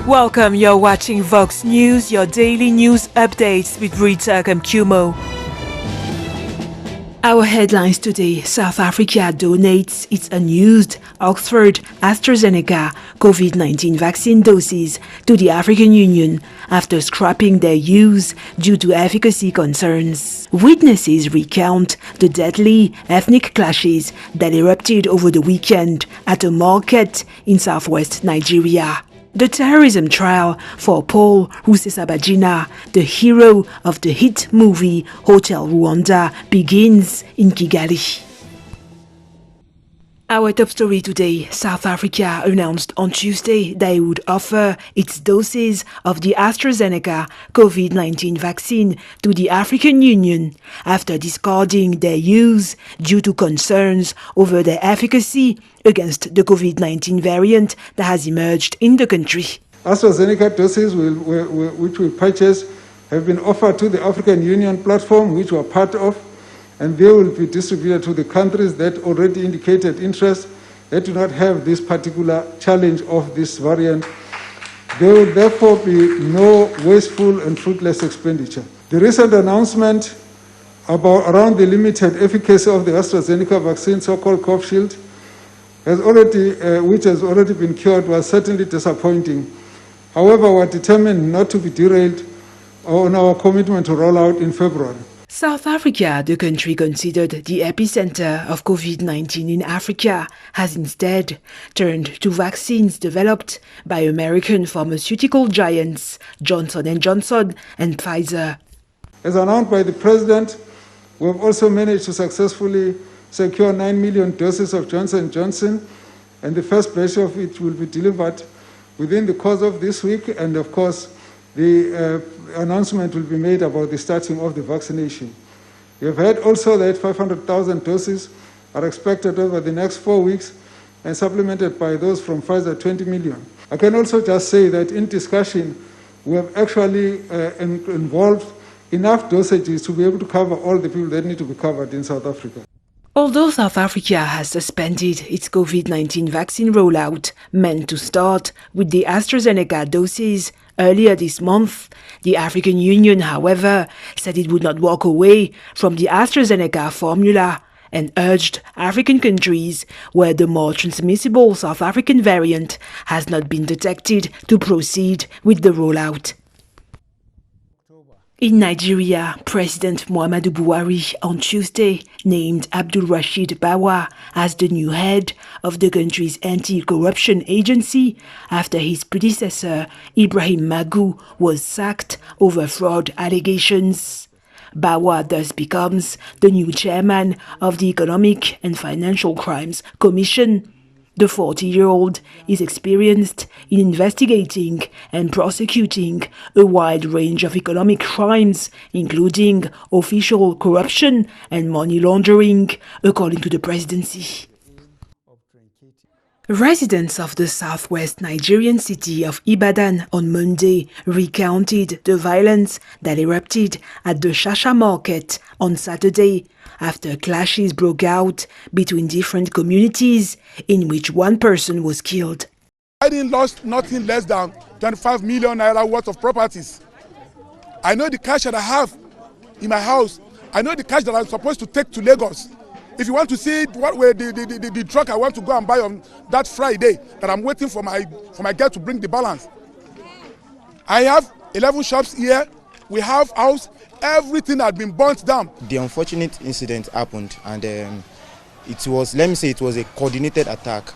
Welcome, you're watching Vox News, your daily news updates with Rita Kamkumo. Our headlines today: South Africa donates its unused Oxford AstraZeneca COVID-19 vaccine doses to the African Union after scrapping their use due to efficacy concerns. Witnesses recount the deadly ethnic clashes that erupted over the weekend at a market in southwest Nigeria. The terrorism trial for Paul Rusesabagina, the hero of the hit movie Hotel Rwanda, begins in Kigali. Our top story today: South Africa announced on Tuesday that it would offer its doses of the AstraZeneca COVID-19 vaccine to the African Union after discarding their use due to concerns over their efficacy against the COVID-19 variant that has emerged in the country. AstraZeneca doses which we purchased have been offered to the African Union platform, which we are part of, and they will be distributed to the countries that already indicated interest, that do not have this particular challenge of this variant. There will therefore be no wasteful and fruitless expenditure. The recent announcement around the limited efficacy of the AstraZeneca vaccine, so-called Govt, which has already been cured, was certainly disappointing. However, we are determined not to be derailed on our commitment to roll out in February. South Africa, the country considered the epicenter of COVID-19 in Africa, has instead turned to vaccines developed by American pharmaceutical giants Johnson & Johnson and Pfizer. As announced by the President, we have also managed to successfully secure 9 million doses of Johnson & Johnson, and the first batch of it will be delivered within the course of this week, and of course the announcement will be made about the starting of the vaccination. We have heard also that 500,000 doses are expected over the next 4 weeks, and supplemented by those from Pfizer, 20 million. I can also just say that in discussion, we have actually involved enough dosages to be able to cover all the people that need to be covered in South Africa. Although South Africa has suspended its COVID-19 vaccine rollout, meant to start with the AstraZeneca doses earlier this month, the African Union, however, said it would not walk away from the AstraZeneca formula and urged African countries where the more transmissible South African variant has not been detected to proceed with the rollout. In Nigeria, President Muhammadu Buhari on Tuesday named Abdul Rashid Bawa as the new head of the country's anti-corruption agency after his predecessor Ibrahim Magu was sacked over fraud allegations. Bawa thus becomes the new chairman of the Economic and Financial Crimes Commission. The 40-year-old is experienced in investigating and prosecuting a wide range of economic crimes, including official corruption and money laundering, according to the presidency. Residents of the southwest Nigerian city of Ibadan on Monday recounted the violence that erupted at the Shaha market on Saturday after clashes broke out between different communities in which one person was killed. Biden lost nothing less than 25 million naira worth of properties. I know the cash that I have in my house. I know the cash that I'm supposed to take to Lagos. If you want to see what way the truck I want to go and buy on that Friday, that I'm waiting for my girl to bring the balance. I have 11 shops here. We have house. Everything had been burnt down. The unfortunate incident happened, and it was, let me say, it was a coordinated attack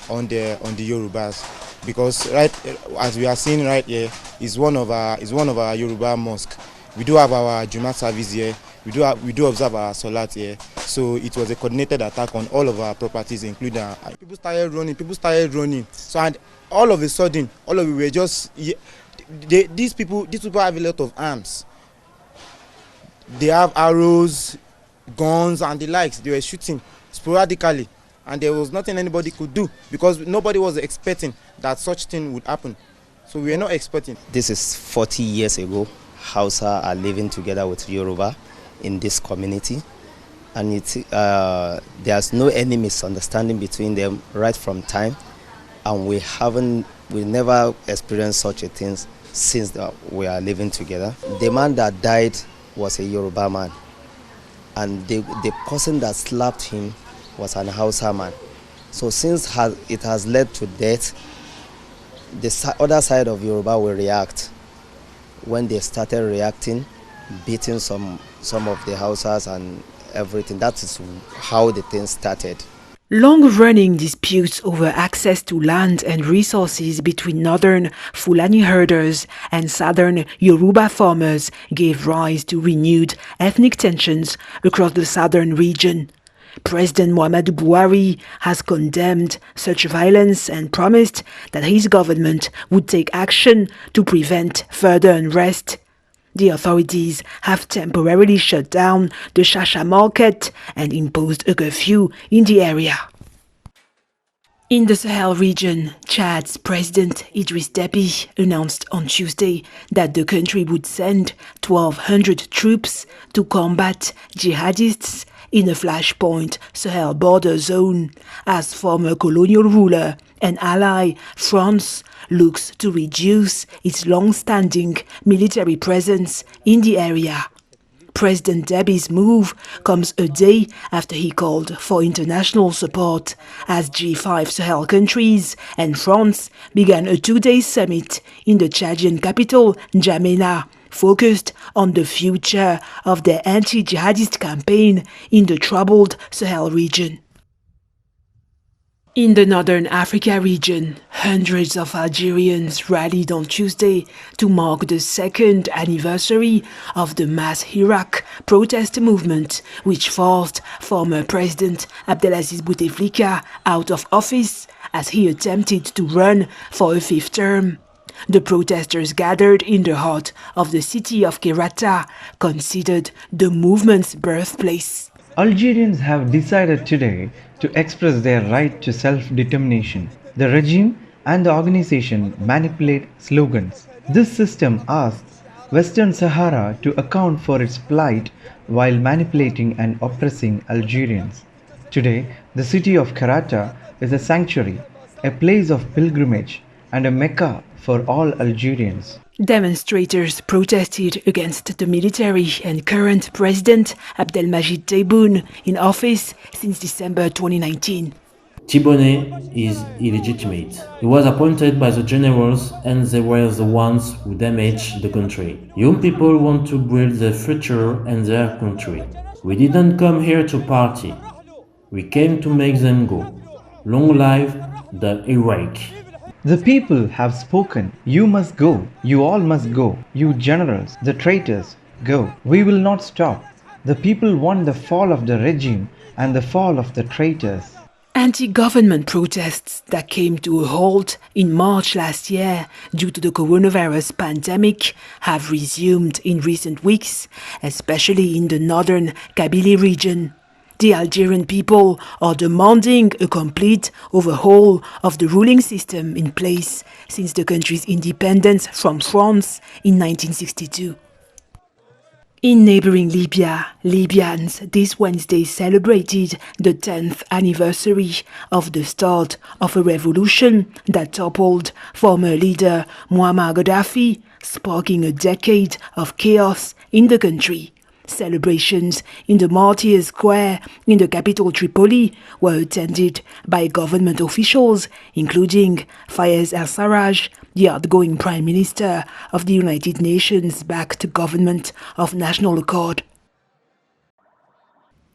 on the Yorubas, because right as we are seeing right here is one of our Yoruba mosque. We do have our Jumat service here. We do observe our Solat here. So it was a coordinated attack on all of our properties, including people started running. So, and all of a sudden, all of it were just these people have a lot of arms. They have arrows, guns, and the likes. They were shooting sporadically, and there was nothing anybody could do because nobody was expecting that such thing would happen. So we were not expecting. This is 40 years ago. Hausa are living together with Yoruba in this community, and there's no any misunderstanding between them right from time, and we haven't We never experienced such a thing since we are living together. The man that died was a Yoruba man, and the person that slapped him was an Hausa man. So since it has led to death, the other side of Yoruba will react. When they started reacting, beating some of the Hausas and everything, that is how the thing started. Long-running disputes over access to land and resources between northern Fulani herders and southern Yoruba farmers gave rise to renewed ethnic tensions across the southern region. President Muhammadu Buhari has condemned such violence and promised that his government would take action to prevent further unrest. The authorities have temporarily shut down the Shaha market and imposed a curfew in the area. In the Sahel region, Chad's President Idriss Déby announced on Tuesday that the country would send 1,200 troops to combat jihadists in a flashpoint Sahel border zone, as former colonial ruler and ally France looks to reduce its long-standing military presence in the area. President Déby's move comes a day after he called for international support as G5 Sahel countries and France began a two-day summit in the Chadian capital, N'Djamena, focused on the future of their anti-jihadist campaign in the troubled Sahel region. In the Northern Africa region, hundreds of Algerians rallied on Tuesday to mark the second anniversary of the mass Hirak protest movement, which forced former President Abdelaziz Bouteflika out of office as he attempted to run for a fifth term. The protesters gathered in the heart of the city of Kerata, considered the movement's birthplace. Algerians have decided today to express their right to self-determination. The regime and the organization manipulate slogans. This system asks Western Sahara to account for its plight while manipulating and oppressing Algerians. Today, the city of Kerata is a sanctuary, a place of pilgrimage, and a Mecca for all Algerians. Demonstrators protested against the military and current President Abdelmajid Tebboune in office since December 2019. Tebboune is illegitimate. He was appointed by the generals and they were the ones who damaged the country. Young people want to build their future and their country. We didn't come here to party. We came to make them go. Long live the Iraq. The people have spoken. You must go. You all must go. You generals, the traitors, go. We will not stop. The people want the fall of the regime and the fall of the traitors. Anti-government protests that came to a halt in March last year due to the coronavirus pandemic have resumed in recent weeks, especially in the northern Kabylie region. The Algerian people are demanding a complete overhaul of the ruling system in place since the country's independence from France in 1962. In neighboring Libya, Libyans this Wednesday celebrated the 10th anniversary of the start of a revolution that toppled former leader Muammar Gaddafi, sparking a decade of chaos in the country. Celebrations in the Martyrs Square in the capital Tripoli were attended by government officials, including Fayez al-Sarraj, the outgoing Prime Minister of the United Nations-backed Government of National Accord.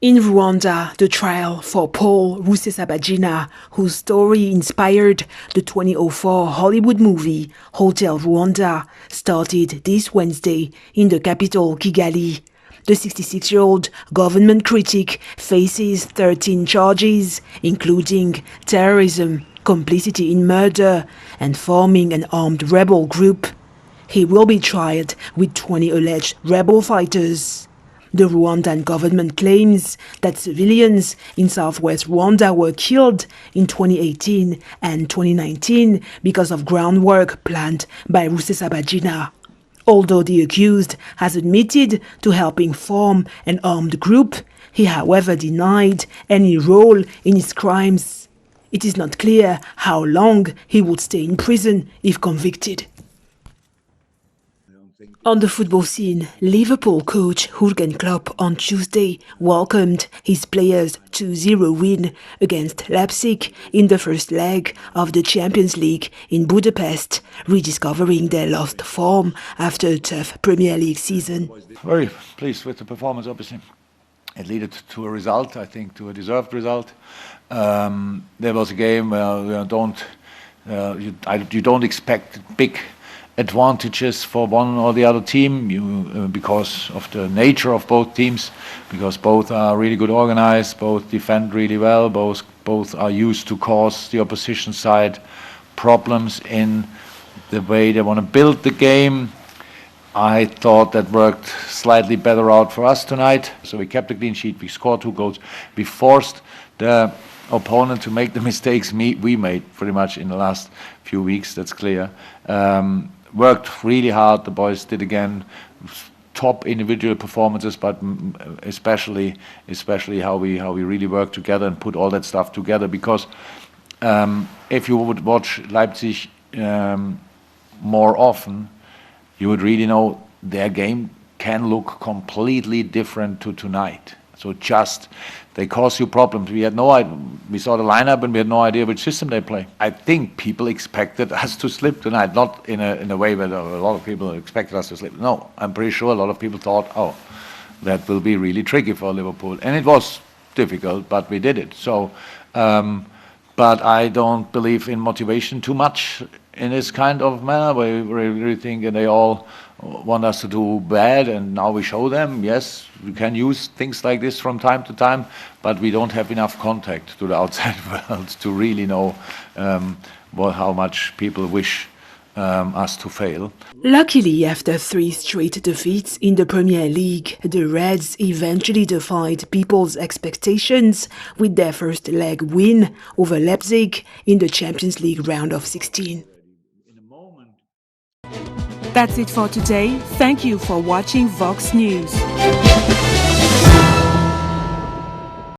In Rwanda, the trial for Paul Rusesabagina, whose story inspired the 2004 Hollywood movie Hotel Rwanda, started this Wednesday in the capital Kigali. The 66-year-old government critic faces 13 charges, including terrorism, complicity in murder, and forming an armed rebel group. He will be tried with 20 alleged rebel fighters. The Rwandan government claims that civilians in southwest Rwanda were killed in 2018 and 2019 because of groundwork planned by Rusesabagina. Although the accused has admitted to helping form an armed group, he however denied any role in his crimes. It is not clear how long he would stay in prison if convicted. On the football scene, Liverpool coach Jurgen Klopp on Tuesday welcomed his players' 2-0 win against Leipzig in the first leg of the Champions League in Budapest, rediscovering their lost form after a tough Premier League season. Very pleased with the performance, obviously. It led to a result, I think, to a deserved result. There was a game where you don't expect big advantages for one or the other team because of the nature of both teams, because both are really good organized, both defend really well, both are used to cause the opposition side problems in the way they want to build the game. I thought that worked slightly better out for us tonight. So we kept a clean sheet, we scored 2 goals, we forced the opponent to make the mistakes we made pretty much in the last few weeks, that's clear. Worked really hard, the boys did again, top individual performances, but especially how we really work together and put all that stuff together, because if you would watch Leipzig more often, you would really know their game can look completely different to tonight. So they cause you problems. We saw the lineup and we had no idea which system they play. I think people expected us to slip tonight, not in a way where a lot of people expected us to slip. No, I'm pretty sure a lot of people thought, oh, that will be really tricky for Liverpool. And it was difficult, but we did it. So, but I don't believe in motivation too much in this kind of manner, where we really think they all want us to do bad, and now we show them, yes, we can use things like this from time to time, but we don't have enough contact to the outside world to really know how much people wish us to fail. Luckily, after 3 straight defeats in the Premier League, the Reds eventually defied people's expectations with their first leg win over Leipzig in the Champions League round of 16. That's it for today. Thank you for watching Vox News.